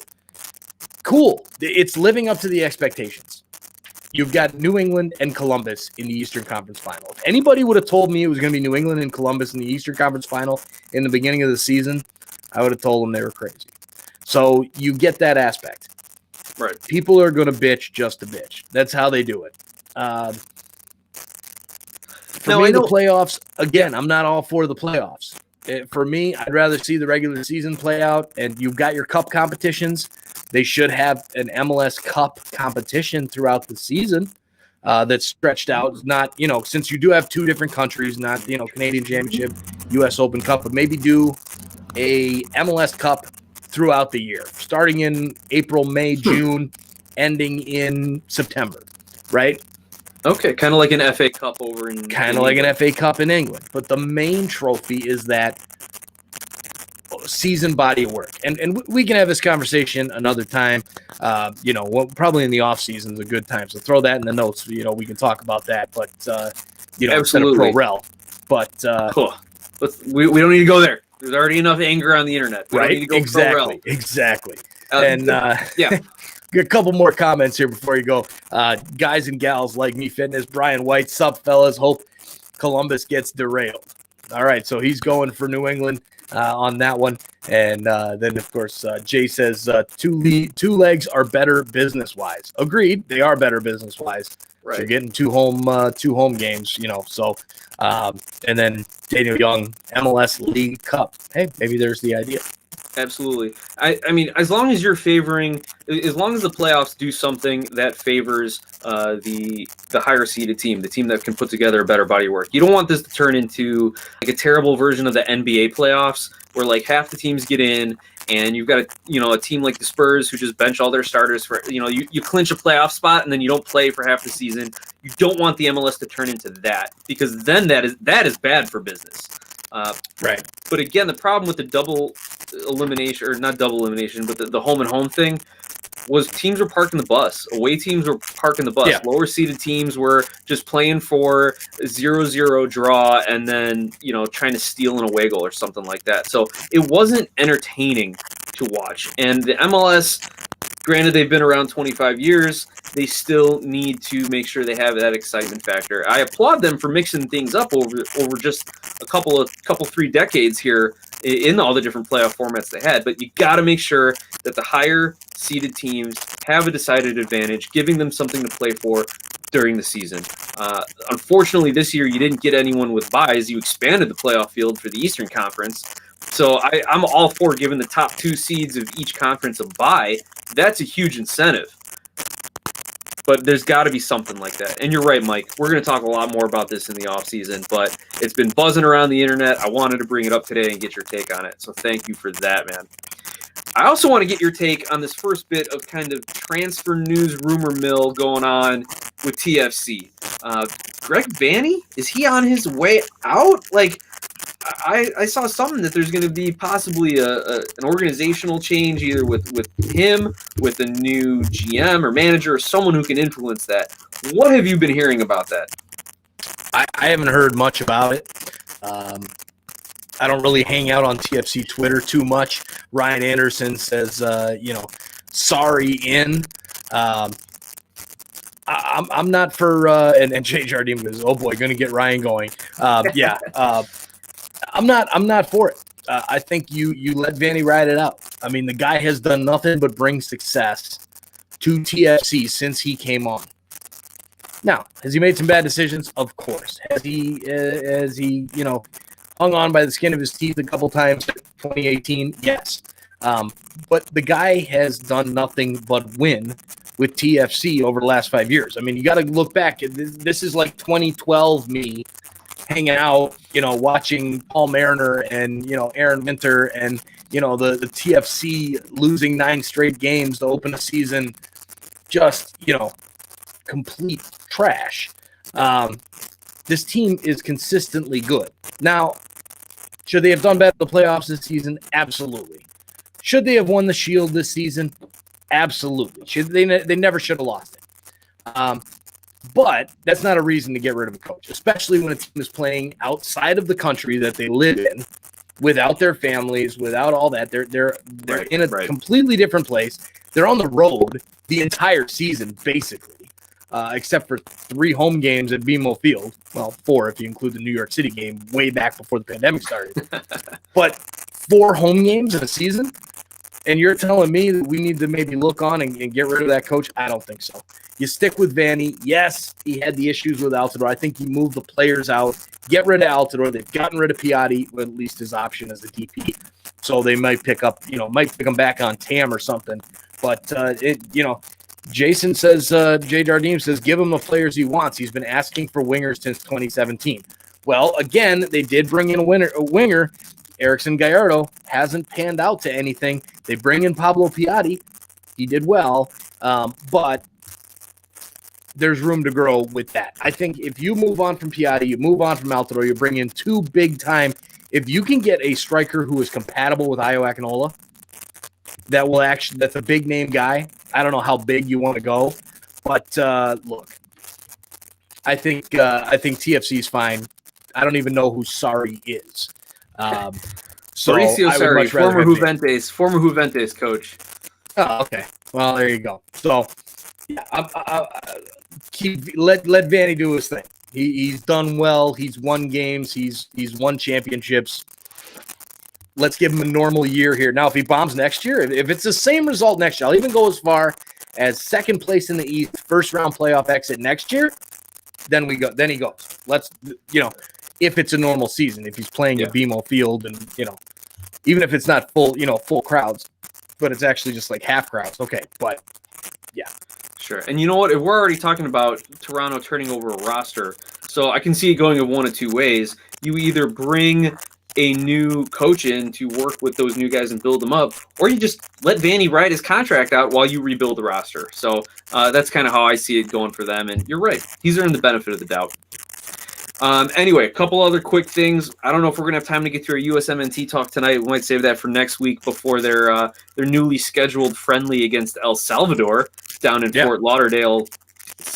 cool. It's living up to the expectations. You've got New England and Columbus in the Eastern Conference Final. If anybody would have told me it was going to be New England and Columbus in the Eastern Conference Final in the beginning of the season, I would have told them they were crazy. So you get that aspect. Right. People are going to bitch just to bitch. That's how they do it. For me, the playoffs, again, I'm not all for the playoffs. For me, I'd rather see the regular season play out, and you've got your cup competitions. They should have an MLS Cup competition throughout the season that's stretched out. Not, since you do have two different countries, not, Canadian Championship, U.S. Open Cup, but maybe do a MLS Cup throughout the year, starting in April, May, June, ending in September, right? Okay, kind of like an FA Cup over in an FA Cup in England. But the main trophy is that season body of work. And we can have this conversation another time. Probably in the off season is a good time. So throw that in the notes. We can talk about that. But instead of pro rel. But we don't need to go there. There's already enough anger on the internet. We right? Don't need to go exactly. A couple more comments here before you go. Guys and gals like me fitness. Brian White, sup fellas. Hope Columbus gets derailed. All right, so he's going for New England on that one. And then, of course, Jay says two legs are better business-wise. Agreed, they are better business-wise. Right. So you're getting two home games, So, and then Daniel Young, MLS League Cup. Hey, maybe there's the idea. Absolutely. I mean, as long as the playoffs do something that favors the higher seeded team, the team that can put together a better body of work. You don't want this to turn into like a terrible version of the NBA playoffs where like half the teams get in and you've got a team like the Spurs who just bench all their starters for, you clinch a playoff spot and then you don't play for half the season. You don't want the MLS to turn into that, because then that is bad for business. Right. But again, the problem with the double elimination, or not double elimination, but the home and home thing was teams were parking the bus. Away teams were parking the bus. Yeah. Lower seeded teams were just playing for a 0-0 draw and then, trying to steal an away goal or something like that. So it wasn't entertaining to watch. And the MLS, granted, they've been around 25 years. They still need to make sure they have that excitement factor. I applaud them for mixing things up over just a couple 3 decades here in all the different playoff formats they had. But you got to make sure that the higher seeded teams have a decided advantage, giving them something to play for during the season. Unfortunately, this year you didn't get anyone with buys. You expanded the playoff field for the Eastern Conference. So I'm all for giving the top 2 seeds of each conference a bye. That's a huge incentive. But there's got to be something like that. And you're right, Mike. We're going to talk a lot more about this in the offseason, but it's been buzzing around the internet. I wanted to bring it up today and get your take on it. So thank you for that, man. I also want to get your take on this first bit of kind of transfer news rumor mill going on with TFC. Greg Vanney, is he on his way out? Like, I saw something that there's going to be possibly an organizational change, either with him, with a new GM or manager, or someone who can influence that. What have you been hearing about that? I haven't heard much about it. I don't really hang out on TFC Twitter too much. Ryan Anderson says, sorry in. I'm not for, and Jay Jardim goes, oh boy, going to get Ryan going. I'm not for it. I think you let Vanney ride it out. I mean, the guy has done nothing but bring success to TFC since he came on. Now, has he made some bad decisions? Of course. Has he hung on by the skin of his teeth a couple times in 2018? Yes. But the guy has done nothing but win with TFC over the last 5 years. I mean, you got to look back. This is like 2012 me hanging out, watching Paul Mariner and, Aaron Winter and, the TFC losing 9 straight games to open a season, just, complete trash. This team is consistently good. Now, should they have done better in the playoffs this season? Absolutely. Should they have won the Shield this season? Absolutely. They never should have lost it. But that's not a reason to get rid of a coach, especially when a team is playing outside of the country that they live in, without their families, without all that. They're in a completely different place. They're on the road the entire season, basically, except for 3 home games at BMO Field. Well, 4 if you include the New York City game way back before the pandemic started. But 4 home games in a season, and you're telling me that we need to maybe look on and get rid of that coach? I don't think so. You stick with Vanny. Yes, he had the issues with Altidore. I think he moved the players out. Get rid of Altidore. They've gotten rid of Piatti, at least his option as a DP. So they might pick him back on Tam or something. But Jason says, Jay Jardim says, give him the players he wants. He's been asking for wingers since 2017. Well, again, they did bring in a winger. Erickson Gallardo hasn't panned out to anything. They bring in Pablo Piatti. He did well, but there's room to grow with that. I think if you move on from Piatti, you move on from Altidore, you bring in 2 big time. If you can get a striker who is compatible with Ayo Akinola, that's a big name guy. I don't know how big you want to go, but look, I think TFC is fine. I don't even know who Sarri is. So Mauricio Sarri, former Juventus coach. Oh, okay. Well, there you go. So, yeah, let Vanny do his thing. He's done well. He's won games. He's won championships. Let's give him a normal year here. Now, if he bombs next year, if it's the same result next year, I'll even go as far as second place in the East, first round playoff exit next year. Then he goes. If it's a normal season, if he's playing at BMO Field, and even if it's not full crowds, but it's actually just like half crowds. Okay, but yeah. Sure. And you know what? If we're already talking about Toronto turning over a roster, so I can see it going in one of 2 ways. You either bring a new coach in to work with those new guys and build them up, or you just let Vanny ride his contract out while you rebuild the roster. So that's kind of how I see it going for them. And you're right. He's earned the benefit of the doubt. Anyway, a couple other quick things. I don't know if we're gonna have time to get through a USMNT talk tonight. We might save that for next week before their newly scheduled friendly against El Salvador down in Fort Lauderdale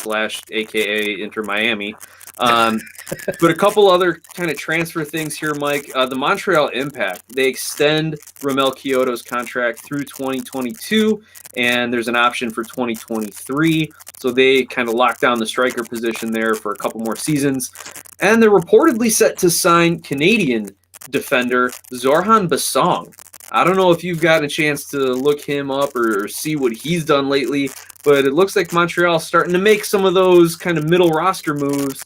/ AKA Inter Miami. But a couple other kind of transfer things here, Mike. The Montreal Impact, they extend Ramel Kyoto's contract through 2022, and there's an option for 2023. So they kind of lock down the striker position there for a couple more seasons. And they're reportedly set to sign Canadian defender Zorhan Basong. I don't know if you've gotten a chance to look him up or see what he's done lately, but it looks like Montreal's starting to make some of those kind of middle roster moves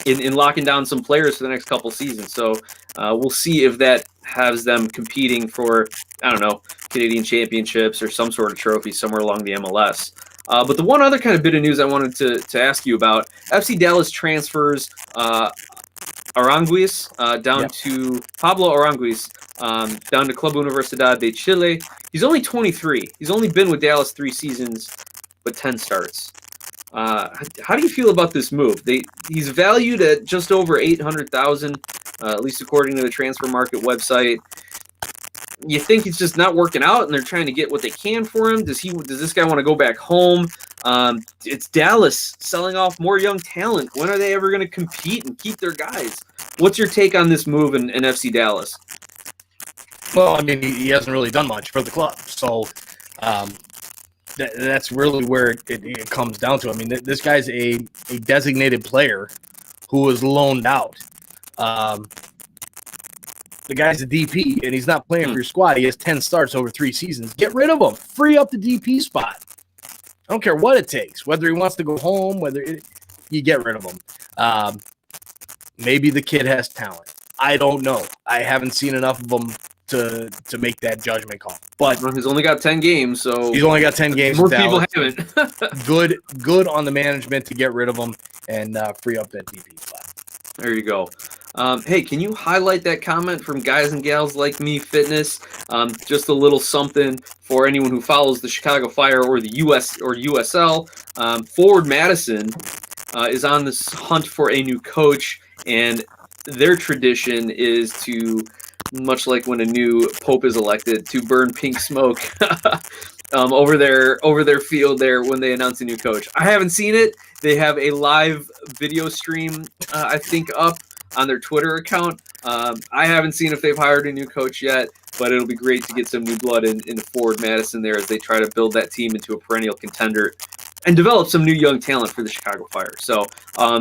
in locking down some players for the next couple seasons. So we'll see if that has them competing for, I don't know, Canadian championships or some sort of trophy somewhere along the MLS. But the one other kind of bit of news I wanted to ask you about, FC Dallas transfers Aranguiz down to Pablo Aranguiz down to Club Universidad de Chile. He's only 23. He's only been with Dallas 3 seasons, but 10 starts. How do you feel about this move? He's valued at just over $800,000, at least according to the transfer market website. You think it's just not working out, and they're trying to get what they can for him? Does this guy want to go back home? It's Dallas selling off more young talent. When are they ever going to compete and keep their guys? What's your take on this move in FC Dallas? Well, I mean, he hasn't really done much for the club, so that's really where it comes down to. I mean, this guy's a designated player who was loaned out. The guy's a DP, and he's not playing for your squad. He has 10 starts over 3 seasons. Get rid of him. Free up the DP spot. I don't care what it takes, whether he wants to go home, you get rid of him. Maybe the kid has talent. I don't know. I haven't seen enough of him to make that judgment call. But he's only got 10 games, so he's only got 10 games. More people haven't. good on the management to get rid of him and free up that DP spot. There you go. Hey, can you highlight that comment from Guys and Gals Like Me Fitness? Just a little something for anyone who follows the Chicago Fire or the US or USL. Forward Madison is on this hunt for a new coach, and their tradition is to, much like when a new pope is elected, to burn pink smoke over their field there when they announce a new coach. I haven't seen it. They have a live video stream, I think, up on their Twitter account. I haven't seen if they've hired a new coach yet, but it'll be great to get some new blood into Forward Madison there as they try to build that team into a perennial contender and develop some new young talent for the Chicago Fire. So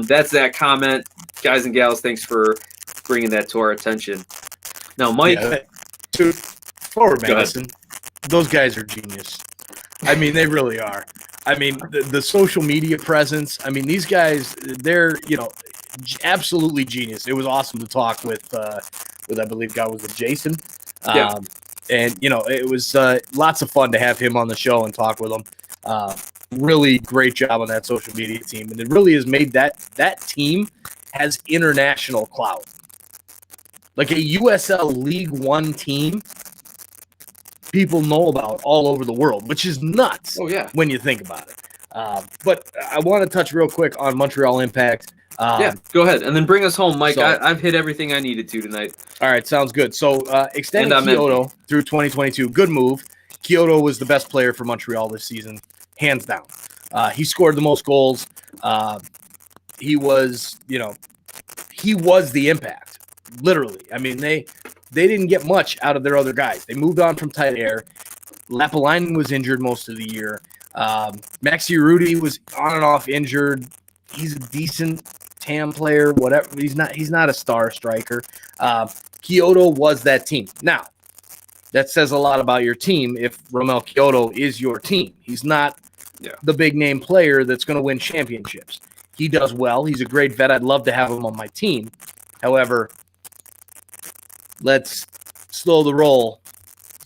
that's that comment. Guys and gals, thanks for bringing that to our attention. Now, Mike. Yeah, dude, Forward Madison, those guys are genius. I mean, they really are. I mean, the social media presence. I mean, these guys, they're, absolutely genius. It was awesome to talk with I believe God was with Jason. Yeah. And, it was lots of fun to have him on the show and talk with him. Really great job on that social media team. And it really has made that team has international clout. Like a USL League One team, people know about all over the world, which is nuts. Oh, yeah. When you think about it. But I want to touch real quick on Montreal Impact. Go ahead. And then bring us home, Mike. I've hit everything I needed to tonight. All right, sounds good. So extending Kyoto through 2022, good move. Kyoto was the best player for Montreal this season, hands down. He scored the most goals. He was the impact. Literally. I mean, they didn't get much out of their other guys. They moved on from tight air. Lapalainen was injured most of the year. Maxi Rudy was on and off injured. He's a decent TAM player, whatever. He's not a star striker. Kyoto was that team. Now, that says a lot about your team if Romel Kyoto is your team. He's not the big name player that's going to win championships. He does well. He's a great vet. I'd love to have him on my team. However, let's slow the roll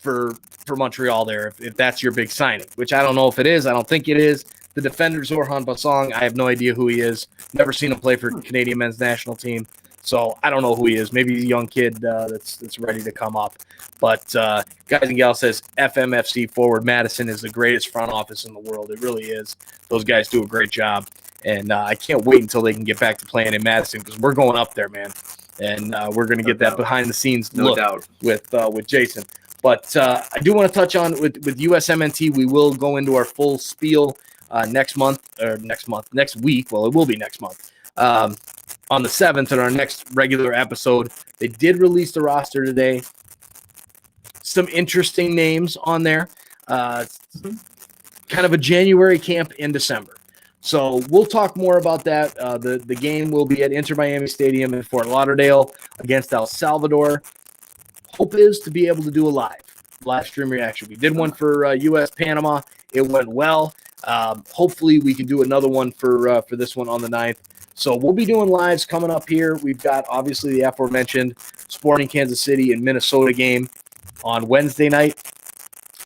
for Montreal there if that's your big signing, which I don't know if it is. I don't think it is. The defender, Zorhan Basong, I have no idea who he is. Never seen him play for Canadian men's national team. So I don't know who he is. Maybe he's a young kid that's ready to come up. But Guys and Gals says FMFC Forward Madison is the greatest front office in the world. It really is. Those guys do a great job. And I can't wait until they can get back to playing in Madison because we're going up there, man. And we're going to get that behind-the-scenes look with Jason. But I do want to touch on with USMNT, we will go into our full spiel next week. Well, it will be next month. On the 7th in our next regular episode. They did release the roster today. Some interesting names on there. Kind of a January camp in December. So we'll talk more about that. The game will be at Inter Miami Stadium in Fort Lauderdale against El Salvador. Hope is to be able to do a live stream reaction. We did one for U.S. Panama. It went well. Hopefully we can do another one for this one on the 9th. So we'll be doing lives coming up here. We've got obviously the aforementioned Sporting Kansas City and Minnesota game on Wednesday night.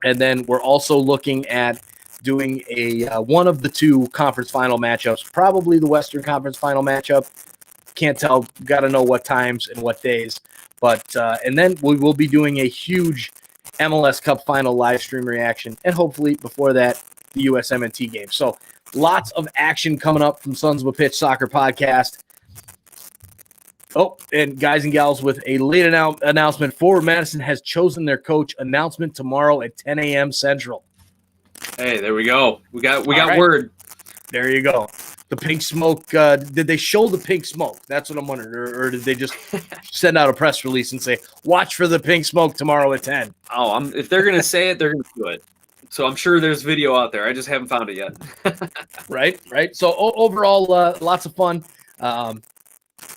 And then we're also looking at doing a one of the two conference final matchups, probably the Western Conference final matchup. Can't tell. Got to know what times and what days. But and then we will be doing a huge MLS Cup final live stream reaction. And hopefully before that, the USMNT game. So lots of action coming up from Sons of a Pitch Soccer Podcast. Oh, and guys and gals, with a late announcement, Forward Madison has chosen their coach. Announcement tomorrow at 10 a.m. Central. Hey, there we go. We got right. Word. There you go. The pink smoke. Did they show the pink smoke? That's what I'm wondering. Or did they just send out a press release and say, watch for the pink smoke tomorrow at 10? Oh, if they're going to say it, they're going to do it. So I'm sure there's video out there. I just haven't found it yet. Right. So overall, lots of fun.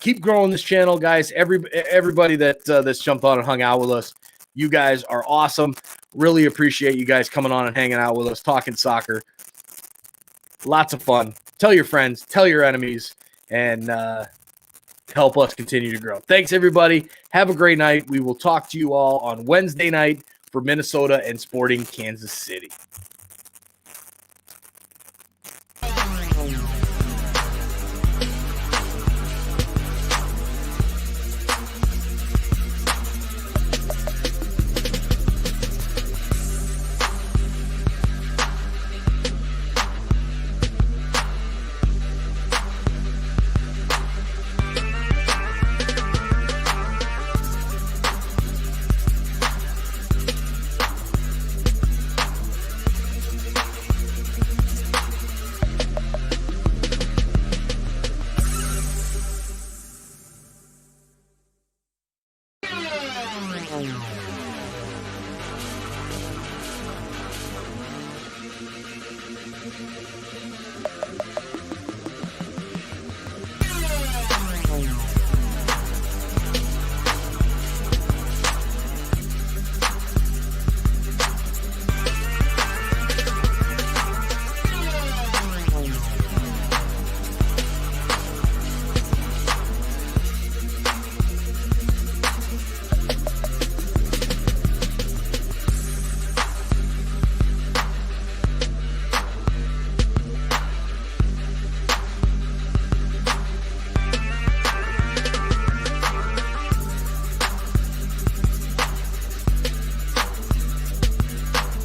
Keep growing this channel, guys. Everybody that's jumped on and hung out with us, you guys are awesome. Really appreciate you guys coming on and hanging out with us, talking soccer. Lots of fun. Tell your friends, tell your enemies, and help us continue to grow. Thanks, everybody. Have a great night. We will talk to you all on Wednesday night for Minnesota and Sporting Kansas City.